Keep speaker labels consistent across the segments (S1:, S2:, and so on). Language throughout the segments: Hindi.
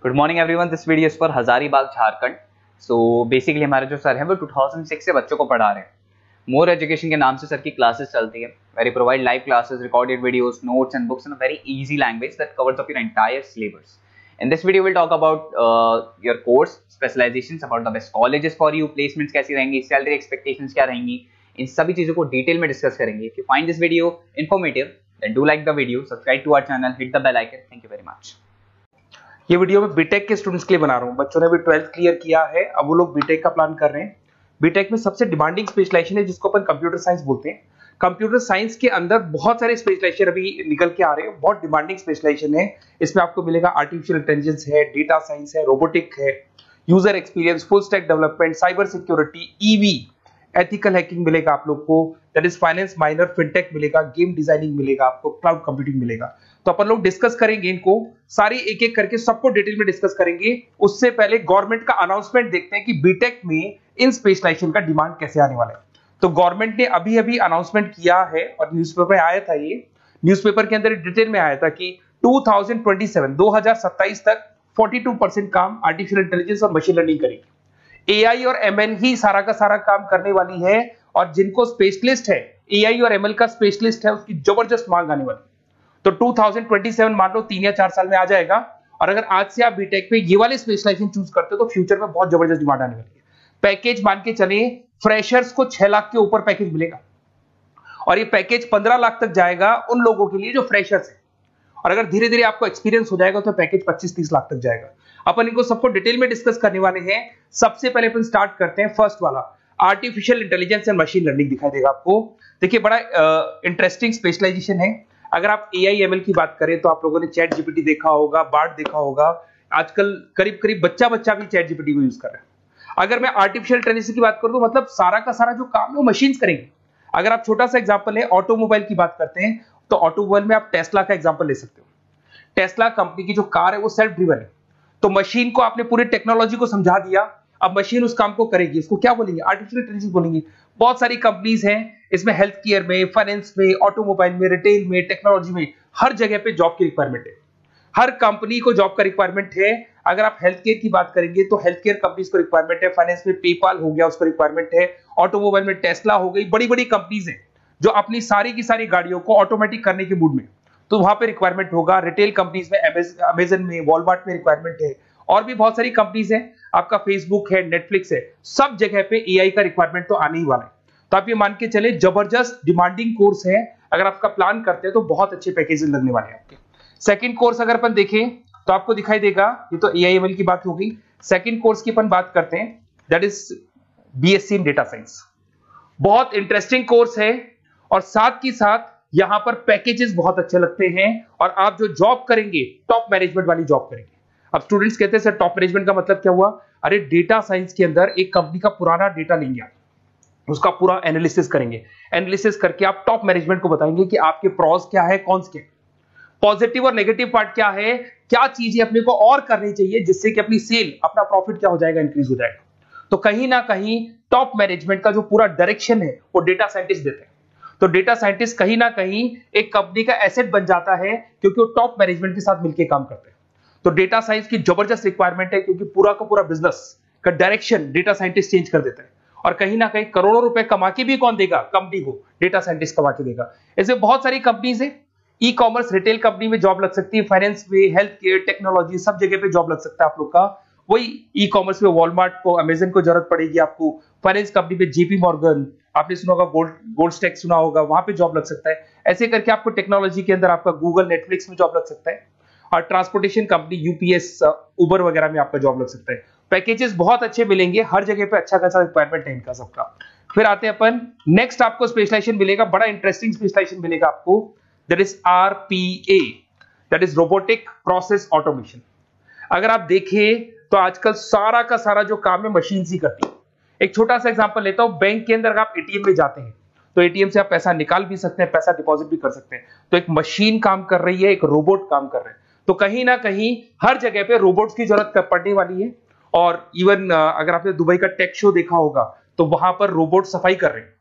S1: Good morning everyone, this video is for Hazaribagh Jharkhand. So basically हमारे जो सर हैं वो 2006 से बच्चों को पढ़ा रहे हैं। मोर एजुकेशन के नाम से सर की क्लासेस चलती है। Very provide live classes, recorded videos, notes and books in a very easy language that covers up your entire syllabus. In this video, we'll talk about your course, specializations, about the best colleges for you, placements कैसी रहेंगी, salary expectations क्या रहेंगी, इन सभी चीजों को डिटेल में डिस्कस करेंगे। If you find this video informative, then do like the video, subscribe to our channel, hit the bell icon. Thank you very much.
S2: ये वीडियो मैं बीटेक के स्टूडेंट्स के लिए बना रहा हूँ। बच्चों ने भी 12th क्लियर किया है, अब वो लोग बीटेक का प्लान कर रहे हैं। बीटेक में सबसे डिमांडिंग स्पेशलाइजेशन है जिसको अपन कंप्यूटर साइंस बोलते हैं। कंप्यूटर साइंस के अंदर बहुत सारे स्पेशलाइजेशन अभी निकल के आ रहे हैं, बहुत डिमांडिंग स्पेशलाइजेशन है। इसमें आपको मिलेगा आर्टिफिशियल इंटेलिजेंस है, डेटा साइंस है, रोबोटिक है, user experience, full stack development, cyber security, EV, ethical hacking मिलेगा आप लोग को, that is finance minor, fintech मिलेगा, गेम डिजाइनिंग मिलेगा आपको, क्लाउड कंप्यूटिंग मिलेगा। तो अपन लोग डिस्कस करेंगे इनको सारी एक एक करके, सबको डिटेल में डिस्कस करेंगे। उससे पहले गवर्नमेंट का अनाउंसमेंट देखते हैं कि बीटेक में इन स्पेशलाइजेशन का डिमांड कैसे आने वाला है। तो गवर्नमेंट ने अभी अभी अनाउंसमेंट किया है और न्यूज़पेपर में आया था, ये न्यूज़पेपर के अंदर डिटेल में आया था कि 2027 तक 42% काम आर्टिफिशियल इंटेलिजेंस और मशीन लर्निंग करेगी। एआई और एमएल ही सारा का सारा काम करने वाली है, और जिनको स्पेशलिस्ट है, एआई और एमएल का स्पेशलिस्ट है, उसकी जबरदस्त मांग आने वाली। तो 2027 मान लो 3 या 4 साल में आ जाएगा। और अगर आज से आप बीटेक में ये वाले स्पेशलाइजेशन चूज करते हो तो फ्यूचर में बहुत जबरदस्त डिमांड आने वाली है। पैकेज मान के चले, फ्रेशर्स को 6 लाख के ऊपर पैकेज मिलेगा, और ये पैकेज 15 लाख तक जाएगा उन लोगों के लिए जो फ्रेशर्स है। और अगर धीरे धीरे आपको एक्सपीरियंस हो जाएगा तो पैकेज 25-30 लाख तक जाएगा। अपन इनको सबको डिटेल में डिस्कस करने वाले हैं। सबसे पहले अपन स्टार्ट करते हैं फर्स्ट वाला, artificial intelligence and machine learning दिखाई देगा आपको। देखिए बड़ा इंटरेस्टिंग स्पेशलाइजेशन है। अगर आप एआई एमएल की बात करें तो आप लोगों ने चैट जीपीटी देखा होगा, बार्ड देखा होगा। आजकल करीब करीब बच्चा भी चैट जीपीटी को यूज कर रहा है। अगर मैं आर्टिफिशियल इंटेलिजेंस की बात करूं तो मतलब सारा का सारा जो काम है वो मशीन्स करेंगे। अगर आप छोटा सा एग्जांपल है, ऑटोमोबाइल की बात करते हैं तो ऑटोमोबाइल में आप टेस्ला का एग्जांपल ले सकते हो। टेस्ला कंपनी की जो कार है वो सेल्फ ड्रिवन है। तो मशीन को आपने पूरी टेक्नोलॉजी को समझा दिया, अब मशीन उस काम को करेगी। इसको क्या बोलेंगे? आर्टिफिशियल इंटेलिजेंस बोलेंगे। बहुत सारी कंपनीज हैं इसमें, हेल्थ केयर में, फाइनेंस में, ऑटोमोबाइल में, रिटेल में, टेक्नोलॉजी में, हर जगह पे जॉब की रिक्वायरमेंट है। हर कंपनी को जॉब का रिक्वायरमेंट है। अगर आप हेल्थ केयर की बात करेंगे तो हेल्थ केयर कंपनीज को रिक्वायरमेंट है। फाइनेंस में पेपाल हो गया, उसको रिक्वायरमेंट है। ऑटोमोबाइल में टेस्ला हो गई, बड़ी बड़ी कंपनीज हैं जो अपनी सारी की सारी गाड़ियों को ऑटोमेटिक करने के मूड में, तो वहां पे रिक्वायरमेंट होगा। रिटेल कंपनीज में, अमेजन में, वॉलमार्ट में रिक्वायरमेंट है। और भी बहुत सारी कंपनीज हैं, आपका फेसबुक है, नेटफ्लिक्स है, सब जगह पे एआई का रिक्वायरमेंट तो आने ही वाला है। तो आप ये मान के चले जबरदस्त डिमांडिंग कोर्स है। अगर आपका प्लान करते हैं तो बहुत अच्छे पैकेजेस लगने वाले हैं आपके। सेकंड कोर्स अगर अपन देखें तो आपको दिखाई देगा, ये तो एआईएमएल की बात हो गई। सेकंड कोर्स की अपन बात करते हैं, that is BSc in data science. बहुत इंटरेस्टिंग कोर्स है, और साथ ही साथ यहां पर पैकेजेस बहुत अच्छे लगते हैं। और आप जो जॉब करेंगे, टॉप मैनेजमेंट वाली जॉब करेंगे। अब स्टूडेंट्स कहते हैं सर टॉप मैनेजमेंट का मतलब क्या हुआ? अरे डेटा साइंस के अंदर एक कंपनी का पुराना डेटा लेंगे आप, उसका पूरा एनालिसिस करेंगे। एनालिसिस करके आप टॉप मैनेजमेंट को बताएंगे कि आपके प्रॉस क्या है, कॉन्स क्या है, पॉजिटिव और नेगेटिव पार्ट क्या है, क्या चीजें अपने को और करनी चाहिए जिससे कि अपनी सेल, अपना प्रॉफिट क्या हो जाएगा, इंक्रीज हो जाएगा। तो कहीं ना कहीं टॉप मैनेजमेंट का जो पूरा डायरेक्शन है वो डेटा साइंटिस्ट देते हैं। तो डेटा साइंटिस्ट कहीं ना कहीं एक कंपनी का एसेट बन जाता है, क्योंकि वो टॉप मैनेजमेंट के साथ मिलकर काम करते हैं। तो डेटा साइंस की जबरदस्त रिक्वायरमेंट है, क्योंकि पूरा का पूरा बिजनेस का डायरेक्शन डेटा साइंटिस्ट चेंज कर देता है। और कहीं ना कहीं करोड़ों रुपए कमा के भी कौन देगा? कंपनी को डेटा साइंटिस्ट कमा के देगा। ऐसे बहुत सारी कंपनीज है। ई कॉमर्स, रिटेल कंपनी में जॉब लग सकती है, फाइनेंस में, हेल्थ केयर, टेक्नोलॉजी, सब जगह पे जॉब लग सकता है आप लोग का। वही ई कॉमर्स में वॉलमार्ट को, अमेजन को जरूरत पड़ेगी आपको। फाइनेंस कंपनी में जेपी मॉर्गन, आपने सुना होगा, गोल्ड स्टैक सुना होगा, वहां पे जॉब लग सकता है। ऐसे करके आपको टेक्नोलॉजी के अंदर आपका गूगल, नेटफ्लिक्स में जॉब लग सकता है। और ट्रांसपोर्टेशन कंपनी, यूपीएस, उबर वगैरह में आपका जॉब लग सकता है। पैकेजेस बहुत अच्छे मिलेंगे, हर जगह पे अच्छा खासा रिक्वायरमेंट है इनका सबका। फिर आते हैं अपन नेक्स्ट, आपको स्पेशलाइजेशन मिलेगा, बड़ा इंटरेस्टिंग स्पेशलाइजेशन मिलेगा आपको, that is RPA, that is robotic process automation. अगर आप देखें तो आजकल सारा का सारा जो काम है मशीन ही करती है। एक छोटा सा एग्जांपल लेता हूं, बैंक के अंदर आप एटीएम में जाते हैं तो एटीएम से आप पैसा निकाल भी सकते हैं, पैसा डिपॉजिट भी कर सकते हैं। तो एक मशीन काम कर रही है, एक रोबोट काम कर रहे हैं। तो कहीं ना कहीं हर जगह पे रोबोट्स की जरूरत पड़ने वाली है। और इवन अगर आपने दुबई का टेक शो देखा होगा तो वहां पर रोबोट सफाई कर रहे हैं।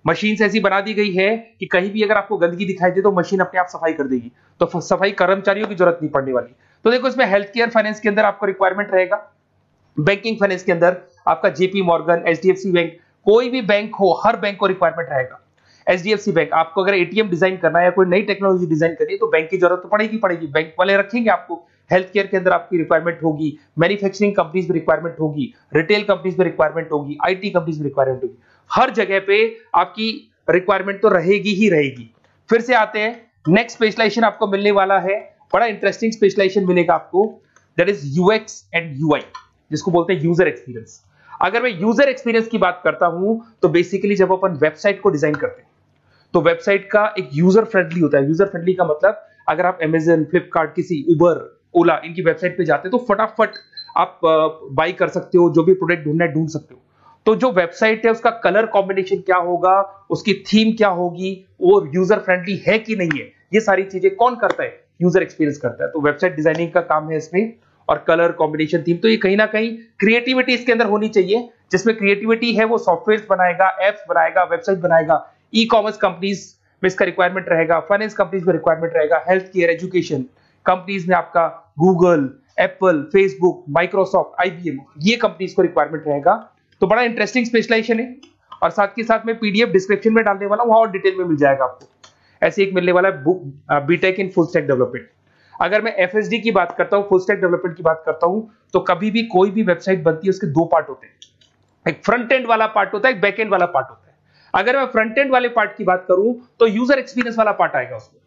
S2: मशीन ऐसी बना दी गई है कि कहीं भी अगर आपको गंदगी दिखाई दे तो मशीन अपने आप सफाई कर देगी, तो सफाई कर्मचारियों की जरूरत नहीं पड़ने वाली। तो देखो इसमें हेल्थ केयर फाइनेंस के अंदर आपको रिक्वायरमेंट रहेगा, बैंकिंग फाइनेंस के अंदर आपका जेपी मॉर्गन, एचडीएफसी बैंक, कोई भी बैंक हो, हर बैंक को रिक्वायरमेंट रहेगा। एचडीएफसी बैंक, आपको अगर एटीएम डिजाइन करना है या कोई नई टेक्नोलॉजी डिजाइन करनी है तो बैंक की जरूरत तो पड़ेगी, बैंक वाले रखेंगे आपको। हेल्थ केयर के अंदर आपकी रिक्वायरमेंट होगी, मैन्युफैक्चरिंग कंपनीज में रिक्वायरमेंट होगी, रिटेल कंपनीज में रिक्वायरमेंट होगी, आईटी कंपनीज में रिक्वायरमेंट होगी, हर जगह पे आपकी रिक्वायरमेंट तो रहेगी ही रहेगी। फिर से आते हैं, नेक्स्ट स्पेशलाइजेशन आपको मिलने वाला है, बड़ा इंटरेस्टिंग स्पेशलाइजेशन मिलेगा आपको, that is UX and UI, जिसको बोलते हैं यूजर एक्सपीरियंस। अगर मैं यूजर एक्सपीरियंस की बात करता हूं तो बेसिकली जब अपन वेबसाइट को डिजाइन करते हैं तो वेबसाइट का एक यूजर फ्रेंडली होता है। यूजर फ्रेंडली का मतलब अगर आप अमेजन, फ्लिपकार्ट, किसी उबर, ओला, इनकी वेबसाइट पे जाते हैं तो फटाफट आप बाई कर सकते हो, जो भी प्रोडक्ट ढूंढना है ढूंढ सकते हो। तो जो वेबसाइट है उसका कलर कॉम्बिनेशन क्या होगा, उसकी थीम क्या होगी, वो यूजर फ्रेंडली है कि नहीं है, ये सारी चीजें कौन करता है, यूजर एक्सपीरियंस करता है। तो वेबसाइट डिजाइनिंग का काम है इसमें, और कलर कॉम्बिनेशन, थीम, तो ये कहीं ना कहीं क्रिएटिविटी इसके अंदर होनी चाहिए। जिसमें क्रिएटिविटी है वो सॉफ्टवेयर बनाएगा, एप्स बनाएगा, वेबसाइट बनाएगा। ई कॉमर्स कंपनीज में इसका रिक्वायरमेंट रहेगा, फाइनेंस कंपनीज में रिक्वायरमेंट रहेगा, हेल्थ केयर, एजुकेशन कंपनीज में आपका Google, Apple, Facebook, Microsoft, IBM, ये कंपनीज को रिक्वायरमेंट रहेगा। तो बड़ा इंटरेस्टिंग स्पेशलाइजेशन है, और साथ के साथ में पीडीएफ डिस्क्रिप्शन में डालने वाला हूं, और डिटेल में मिल जाएगा आपको। ऐसे एक मिलने वाला है BTech in full stack development. अगर मैं एफएसडी की बात करता हूं, फुल स्टैक डेवलपमेंट की बात करता हूं, तो कभी भी कोई भी वेबसाइट बनती है उसके दो पार्ट होते हैं, एक फ्रंट एंड वाला पार्ट होता है, एक बैक एंड वाला पार्ट होता है। अगर मैं फ्रंट एंड वाले पार्ट की बात करूं तो यूजर एक्सपीरियंस वाला पार्ट आएगा उसमें।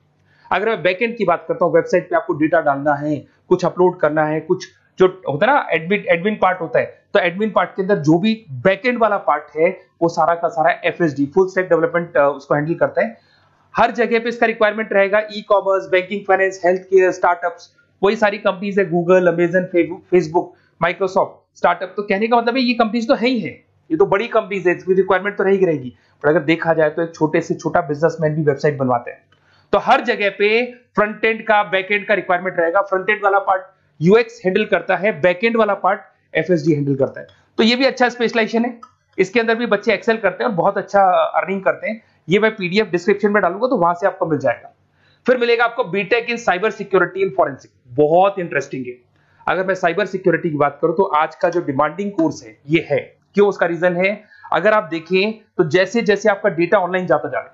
S2: अगर मैं बैक एंड की बात करता हूं, वेबसाइट पे आपको डेटा डालना है, कुछ अपलोड करना है, कुछ जो होता है ना एडमिन पार्ट होता है, तो एडमिन पार्ट के अंदर जो भी बैक एंड वाला पार्ट है वो सारा का सारा एफएसडी, फुल स्टैक डेवलपमेंट, उसको हैंडल करता है। हर जगह पे इसका रिक्वायरमेंट रहेगा। E commerce, banking, finance, health care, startups, वही सारी कंपनीज है, Google, Amazon, Facebook, Microsoft. Startup तो कहने का मतलब है ये कंपनीज तो है ही है, ये तो बड़ी कंपनीज है, इसकी रिक्वायरमेंट तो रहेगी। पर अगर देखा जाए तो एक छोटे से छोटा बिजनेसमैन भी वेबसाइट बनवाते हैं। तो हर जगह पे फ्रंट एंड का, बैक एंड का रिक्वायरमेंट रहेगा। फ्रंट एंड वाला पार्ट यूएक्स हैंडल करता है, बैक एंड वाला पार्ट एफएसडी हैंडल करता है। तो ये भी अच्छा स्पेशलाइजेशन है, इसके अंदर भी बच्चे एक्सेल करते हैं और बहुत अच्छा अर्निंग करते हैं। ये मैं पीडीएफ डिस्क्रिप्शन में डालूंगा तो वहां से आपको मिल जाएगा। फिर मिलेगा आपको BTech in cyber security and forensic, बहुत इंटरेस्टिंग है। अगर मैं साइबर सिक्योरिटी की बात करूं तो आज का जो डिमांडिंग कोर्स है ये है, क्यों, उसका रीजन है, अगर आप देखें तो जैसे जैसे आपका डेटा ऑनलाइन जाता जा रहा है,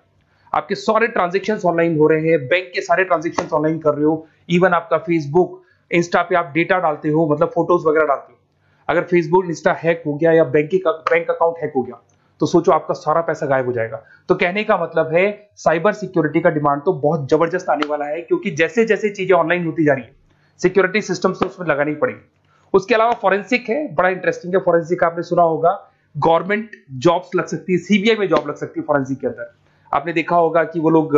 S2: आपके सारे ट्रांजेक्शन्स ऑनलाइन हो रहे हैं, बैंक के सारे ट्रांजेक्शन्स ऑनलाइन कर रहे हो, इवन आपका फेसबुक, इंस्टा पे आप डेटा डालते हो, मतलब फोटोज वगैरह डालते हो। अगर फेसबुक, इंस्टा हैक हो गया या बैंक अकाउंट हैक हो गया तो सोचो आपका सारा पैसा गायब हो जाएगा। तो कहने का मतलब है साइबर सिक्योरिटी का डिमांड तो बहुत जबरदस्त आने वाला है, क्योंकि जैसे जैसे चीजें ऑनलाइन होती जा रही है सिक्योरिटी सिस्टम्स तो उसमें लगानी पड़ेगी। उसके अलावा फॉरेंसिक है, बड़ा इंटरेस्टिंग है। फॉरेंसिक आपने सुना होगा, गवर्नमेंट जॉब्स लग सकती है, सीबीआई में जॉब लग सकती है फॉरेंसिक के अंदर। आपने देखा होगा कि वो लोग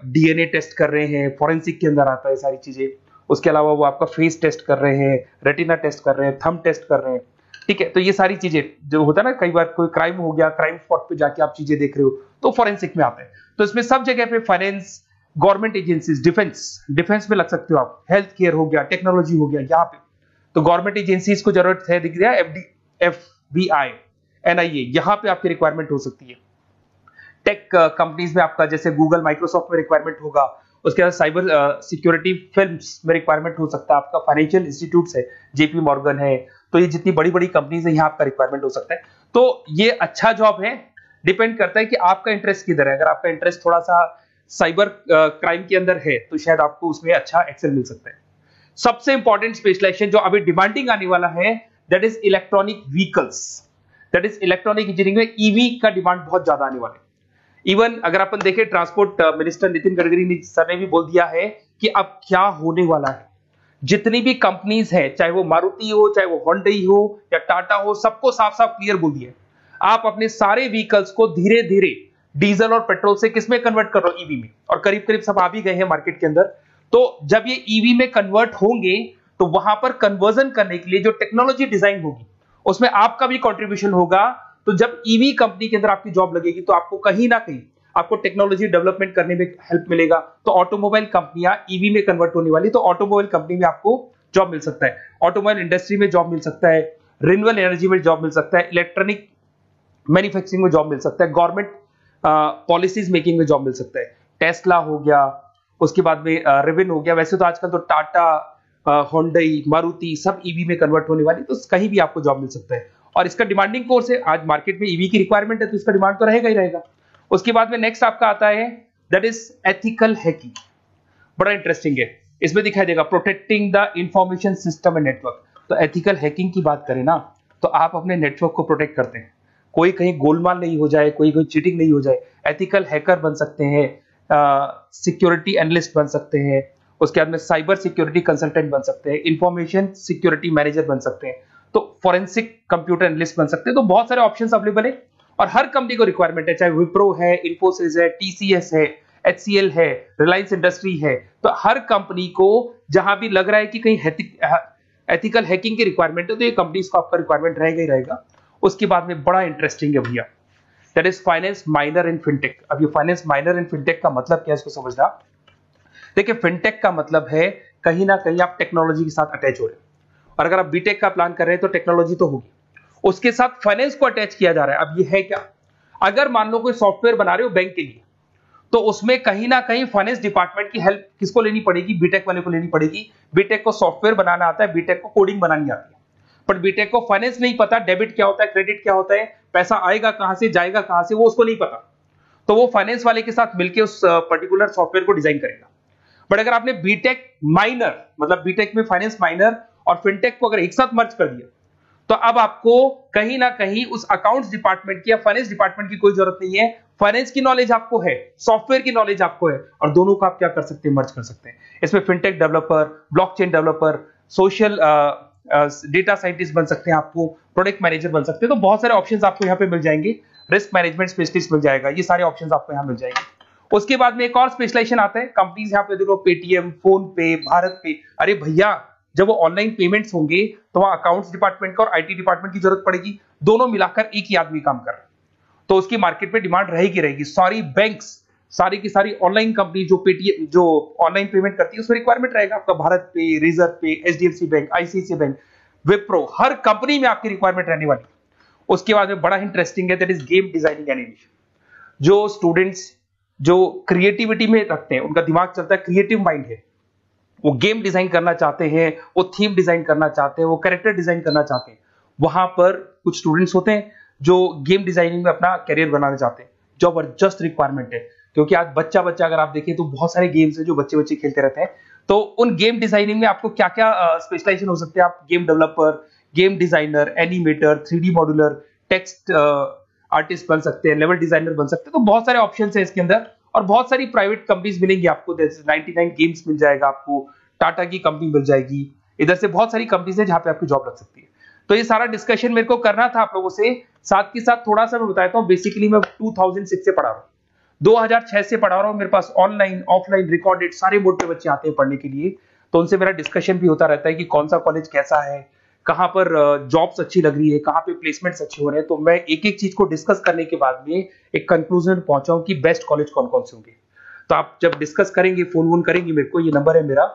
S2: डीएनए टेस्ट कर रहे हैं, फॉरेंसिक के अंदर आता है सारी चीजें। उसके अलावा वो आपका फेस टेस्ट कर रहे हैं, रेटिना टेस्ट कर रहे हैं, थंब टेस्ट कर रहे हैं, ठीक है। तो ये सारी चीजें जो होता है ना, कई बार कोई क्राइम हो गया, क्राइम स्पॉट पे जाके आप चीजें देख रहे हो तो फॉरेंसिक में आता है। तो इसमें सब जगह पे फाइनेंस, गवर्नमेंट एजेंसीज, डिफेंस में लग सकते हो आप, हेल्थ केयर हो गया, टेक्नोलॉजी हो गया, यहाँ पे तो गवर्नमेंट एजेंसीज को जरूरत है, दिख रहा है, एफबीआई, एनआईए, यहाँ पे आपकी रिक्वायरमेंट हो सकती है। टेक कंपनीज में आपका जैसे गूगल, माइक्रोसॉफ्ट में रिक्वायरमेंट होगा। उसके बाद साइबर सिक्योरिटी फिल्म्स में रिक्वायरमेंट हो सकता है आपका, फाइनेंशियल इंस्टीट्यूट्स है, जेपी मॉर्गन है, तो ये जितनी बड़ी बड़ी कंपनीज है यहाँ आपका रिक्वायरमेंट हो सकता है। तो ये अच्छा जॉब है, डिपेंड करता है कि आपका इंटरेस्ट किधर है। अगर आपका इंटरेस्ट थोड़ा सा साइबर क्राइम के अंदर है तो शायद आपको उसमें अच्छा एक्सेल मिल सकता है। सबसे इंपॉर्टेंट स्पेशलाइजेशन जो अभी डिमांडिंग आने वाला है, that is electronic vehicles, that is electronic engineering में ईवी का डिमांड बहुत ज्यादा आने वाला है। इवन अगर अपन देखें, transport minister Nitin Gadkari sir ने भी बोल दिया है कि अब क्या होने वाला है, जितनी भी कंपनीज है, चाहे वो मारुति हो, चाहे वो होंडई हो या टाटा हो, सबको साफ साफ क्लियर बोल दिया, आप अपने सारे व्हीकल्स को धीरे धीरे डीजल और पेट्रोल से किसमें कन्वर्ट कर रहे हो, ईवी में। और करीब करीब सब आ भी गए हैं मार्केट के अंदर। तो जब ये ईवी में कन्वर्ट होंगे तो वहां पर कन्वर्जन करने के लिए जो टेक्नोलॉजी डिजाइन होगी उसमें आपका भी कंट्रीब्यूशन होगा। तो जब ईवी कंपनी के अंदर आपकी जॉब लगेगी तो आपको कहीं ना कहीं आपको टेक्नोलॉजी डेवलपमेंट करने में हेल्प मिलेगा। तो ऑटोमोबाइल कंपनियां ईवी में कन्वर्ट होने वाली, तो ऑटोमोबाइल कंपनी में आपको जॉब मिल सकता है, ऑटोमोबाइल इंडस्ट्री में जॉब मिल सकता है, रिन्यूएबल एनर्जी में जॉब मिल सकता है, इलेक्ट्रॉनिक मैन्युफैक्चरिंग में जॉब मिल सकता है, गवर्नमेंट पॉलिसीज मेकिंग में जॉब मिल सकता है, टेस्ला हो गया, उसके बाद में रिविन हो गया। वैसे तो आजकल तो टाटा, होंडई, मारुति सब ईवी में कन्वर्ट होने वाली, तो कहीं भी आपको जॉब मिल सकता है। और इसका डिमांडिंग कोर्स है, आज मार्केट में ईवी की रिक्वायरमेंट है तो इसका डिमांड तो रहेगा ही रहेगा। उसके बाद में नेक्स्ट आपका आता है दैट इज एथिकल हैकिंग। बड़ा इंटरेस्टिंग है, इसमें दिखाई देगा protecting the information system and network. तो एथिकल हैकिंग की बात करें ना, तो आप अपने नेटवर्क को प्रोटेक्ट करते हैं, कोई कहीं गोलमाल नहीं हो जाए, कोई चीटिंग नहीं हो जाए। एथिकल हैकर बन सकते हैं, सिक्योरिटी एनालिस्ट बन सकते हैं, उसके बाद में साइबर सिक्योरिटी कंसल्टेंट बन सकते हैं, इंफॉर्मेशन सिक्योरिटी मैनेजर बन सकते हैं, तो फोरेंसिक कंप्यूटर एनालिस्ट बन सकते हैं। तो बहुत सारे ऑप्शंस अवेलेबल है और हर कंपनी को रिक्वायरमेंट है, चाहे विप्रो है, इन्फोसिस है, टीसीएस है, HCL है, रिलायंस इंडस्ट्री है। तो हर कंपनी को जहां भी लग रहा है कि कहीं एथिकल हैकिंग की रिक्वायरमेंट है तो ये कंपनीज को आपका रिक्वायरमेंट रहेगा ही रहेगा। उसके बाद में बड़ा इंटरेस्टिंग है भैया, that is finance minor in fintech. अब ये फाइनेंस माइनर इन फिनटेक का मतलब क्या है, इसको समझना। देखिए, फिनटेक का मतलब है कहीं ना कहीं आप टेक्नोलॉजी के साथ अटैच हो रहे हैं, और अगर आप बीटेक का प्लान कर रहे हैं तो टेक्नोलॉजी तो होगी, उसके साथ फाइनेंस को अटैच किया जा रहा है। अब ये है क्या, अगर मान लो कोई सॉफ्टवेयर बना रहे हो बैंक के लिए, तो उसमें कहीं ना कहीं फाइनेंस डिपार्टमेंट की हेल्प किसको लेनी पड़ेगी, बीटेक वाले को लेनी पड़ेगी। बीटेक को सॉफ्टवेयर बनाना आता है, बीटेक को कोडिंग बनानी आती है, पर बीटेक को फाइनेंस नहीं पता, डेबिट क्या होता है, क्रेडिट क्या होता है, पैसा आएगा कहां से, जाएगा कहां से, वो उसको नहीं पता। तो वो फाइनेंस वाले के साथ मिलकर उस पर्टिकुलर सॉफ्टवेयर को डिजाइन करेगा। बट अगर आपने बीटेक माइनर, मतलब बीटेक में फाइनेंस माइनर और फिनटेक को अगर एक साथ मर्ज कर दिया, तो अब आपको कहीं ना कहीं उस अकाउंट्स डिपार्टमेंट की या फाइनेंस डिपार्टमेंट की कोई जरूरत नहीं है। फाइनेंस की नॉलेज आपको है, सॉफ्टवेयर की नॉलेज आपको है, और दोनों को आप क्या कर सकते हैं, मर्ज कर सकते हैं। इसमें fintech developer, blockchain developer, social data scientist बन सकते हैं, आपको प्रोडक्ट मैनेजर बन सकते हैं। तो बहुत सारे ऑप्शंस आपको यहाँ पे मिल जाएंगे, रिस्क मैनेजमेंट स्पेशलिस्ट मिल जाएगा, ये सारे ऑप्शंस आपको यहाँ मिल जाएंगे। उसके बाद में एक और स्पेशलाइजेशन आता है, कंपनीज यहाँ पे देखो, पेटीएम, फोन पे, भारत पे। अरे भैया, जब वो ऑनलाइन पेमेंट्स होंगे तो वहां अकाउंट्स डिपार्टमेंट का और आईटी डिपार्टमेंट की जरूरत पड़ेगी, दोनों मिलाकर एक ही आदमी काम कर रहा है, तो उसकी मार्केट में डिमांड रहेगी रहेगी। सारी बैंक्स, सारी की सारी ऑनलाइन कंपनी जो पेटीएम, जो ऑनलाइन पेमेंट करती है, उसमें रिक्वायरमेंट रहेगा आपका। भारत पे, Razorpay, HDFC bank, ICICI bank, Wipro, हर कंपनी में आपकी रिक्वायरमेंट रहने वाली। उसके बाद में बड़ा इंटरेस्टिंग है, that is game designing animation. जो स्टूडेंट्स जो क्रिएटिविटी में रखते हैं, उनका दिमाग चलता है, क्रिएटिव माइंड है, वो गेम डिजाइन करना चाहते हैं, वो थीम डिजाइन करना चाहते हैं, वो कैरेक्टर डिजाइन करना चाहते हैं, वहां पर कुछ स्टूडेंट्स होते हैं जो गेम डिजाइनिंग में अपना कैरियर बनाना चाहते हैं। जबरदस्त रिक्वायरमेंट है, क्योंकि आज बच्चा अगर आप देखें तो बहुत सारे गेम्स हैं जो बच्चे खेलते रहते हैं। तो उन गेम डिजाइनिंग में आपको क्या क्या स्पेशलाइजेशन हो सकते हैं, आप game developer, game designer, animator, 3D modular, text artist बन सकते हैं, लेवल डिजाइनर बन सकते हैं। तो बहुत सारे ऑप्शन है इसके अंदर, और बहुत सारी प्राइवेट कंपनीज मिलेंगी आपको, जैसे 99 गेम्स मिल जाएगा आपको, टाटा की कंपनी मिल जाएगी, इधर से बहुत सारी कंपनीज है जहां पे आपकी जॉब लग सकती है। तो ये सारा डिस्कशन मेरे को करना था आप लोगों से, साथ के साथ थोड़ा सा मैं बताता हूँ। बेसिकली मैं 2006 से पढ़ा रहा हूँ, 2006 से पढ़ा रहा हूँ। मेरे पास ऑनलाइन, ऑफलाइन, रिकॉर्डेड सारे मोड पे बच्चे आते हैं पढ़ने के लिए, तो उनसे मेरा डिस्कशन भी होता रहता है कि कौन सा कॉलेज कैसा है, कहां पर जॉब्स अच्छी लग रही है, कहां पे प्लेसमेंट्स अच्छे हो रहे हैं। तो मैं एक एक चीज को डिस्कस करने के बाद में एक कंक्लूजन पहुंचा हूं कि बेस्ट कॉलेज कौन कौन से होंगे। तो आप जब डिस्कस करेंगे, फोन वोन करेंगे मेरे को, ये नंबर है मेरा,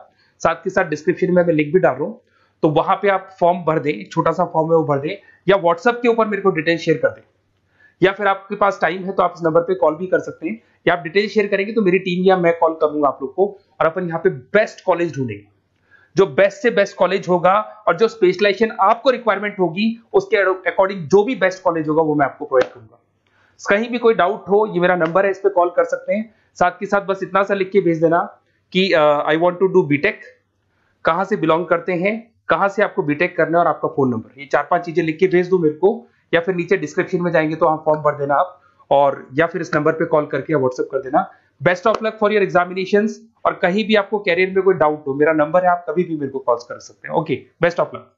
S2: साथ के साथ डिस्क्रिप्शन में मैं लिंक भी डाल रहा हूँ, तो वहां पे आप फॉर्म भर दें, एक छोटा सा फॉर्म है वो भर दें, या व्हाट्सएप के ऊपर मेरे को डिटेल शेयर कर दें, या फिर आपके पास टाइम है तो आप इस नंबर पे कॉल भी कर सकते हैं, या आप डिटेल शेयर करेंगे तो मेरी टीम या मैं कॉल करूंगा आप लोग को, और अपन यहाँ पे बेस्ट कॉलेज ढूंढेंगे, जो बेस्ट से बेस्ट कॉलेज होगा, और जो स्पेशलाइजेशन आपको रिक्वायरमेंट होगी उसके अकॉर्डिंग जो भी बेस्ट कॉलेज होगा वो मैं आपको प्रोवाइड करूंगा। कहीं भी कोई डाउट हो, ये मेरा नंबर है, इस पे कॉल कर सकते हैं। साथ के साथ बस इतना सा लिख के भेज देना कि I want to do BTech, कहां से बिलोंग करते हैं, कहां से आपको बीटेक करना है, और आपका फोन नंबर, ये 4-5 चीजें लिख के भेज दो मेरे को, या फिर नीचे डिस्क्रिप्शन में जाएंगे तो वहां फॉर्म भर देना आप, और या फिर इस नंबर पे कॉल करके या व्हाट्सएप कर देना। Best of luck for your examinations, और कहीं भी आपको कैरियर में कोई डाउट हो, मेरा नंबर है, आप कभी भी मेरे को कॉल कर सकते हैं। Okay, best of luck.